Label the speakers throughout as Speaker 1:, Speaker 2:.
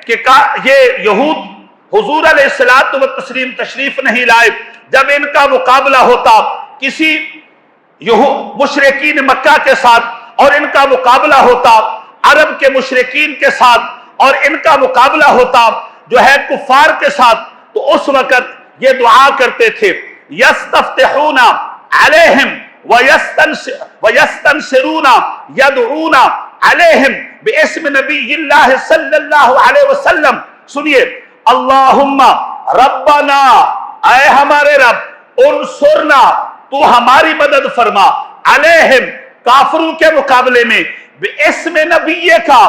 Speaker 1: کہ یہ یہود حضور علیہ الصلوۃ والتسلیم تشریف نہیں لائے، جب ان کا مقابلہ ہوتا کسی مشرکین مکہ کے ساتھ اور ان کا مقابلہ ہوتا عرب کے مشرکین کے ساتھ اور ان کا مقابلہ ہوتا جو ہے کفار کے ساتھ، تو اس وقت یہ دعا کرتے تھے یستفتحون علیہم ویستنصرون یدعون علیہم باسم نبی اللہ صلی اللہ علیہ وسلم۔ سنیے، اللہم ربنا، اے ہمارے رب، انصرنا، تو ہماری مدد فرما، علیہم، کافروں کے مقابلے میں، باسم نبی کا،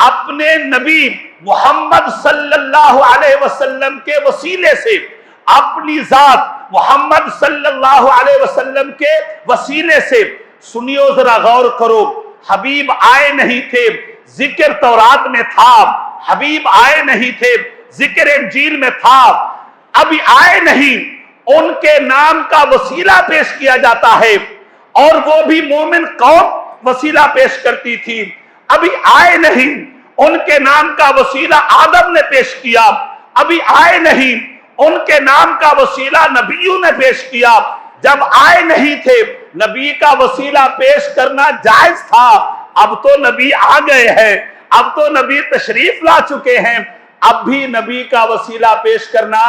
Speaker 1: اپنے نبی محمد صلی اللہ علیہ وسلم کے وسیلے سے، اپنی ذات محمد صلی اللہ علیہ وسلم کے وسیلے سے۔ سنیو ذرا غور کرو، حبیب آئے نہیں تھے، ذکر تورات میں تھا، حبیب آئے نہیں تھے، ذکر انجیل میں تھا، ابھی آئے نہیں، ان کے نام کا وسیلہ پیش کیا جاتا ہے، اور وہ بھی مومن قوم وسیلہ پیش کرتی تھی، ابھی آئے نہیں، ان کے نام کا وسیلہ آدم نے پیش کیا، ابھی آئے نہیں، ان کے نام کا وسیلہ نبیوں نے پیش کیا، جب آئے نہیں تھے نبی کا وسیلہ پیش کرنا جائز تھا، اب تو نبی آ گئے ہیں، اب تو نبی تشریف لا چکے ہیں، اب بھی نبی کا وسیلہ پیش کرنا،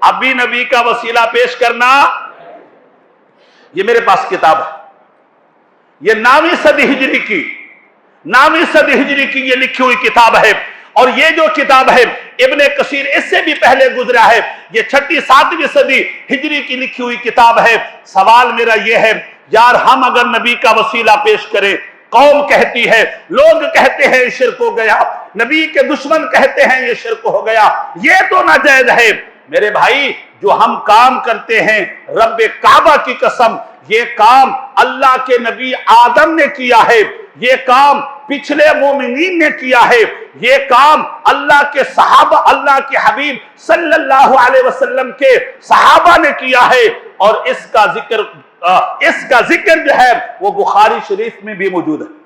Speaker 1: اب بھی نبی کا وسیلہ پیش کرنا۔ یہ میرے پاس کتاب ہے، یہ 9ویں صدی ہجری کی یہ لکھی ہوئی کتاب ہے، اور یہ جو کتاب ہے ابن کثیر اس سے بھی پہلے گزرا ہے، یہ 6 7ویں صدی ہجری کی لکھی ہوئی کتاب ہے۔ سوال میرا یہ ہے، یار ہم اگر نبی کا وسیلہ پیش کریں، قوم کہتی ہے، لوگ کہتے ہیں یہ شرک ہو گیا، نبی کے دشمن کہتے ہیں یہ شرک ہو گیا، یہ تو ناجائز ہے۔ میرے بھائی، جو ہم کام کرتے ہیں، رب کعبہ کی قسم، یہ کام اللہ کے نبی آدم نے کیا ہے، یہ کام پچھلے مومنین نے کیا ہے، یہ کام اللہ کے صحابہ، اللہ کے حبیب صلی اللہ علیہ وسلم کے صحابہ نے کیا ہے، اور اس کا ذکر جو ہے وہ بخاری شریف میں بھی موجود ہے۔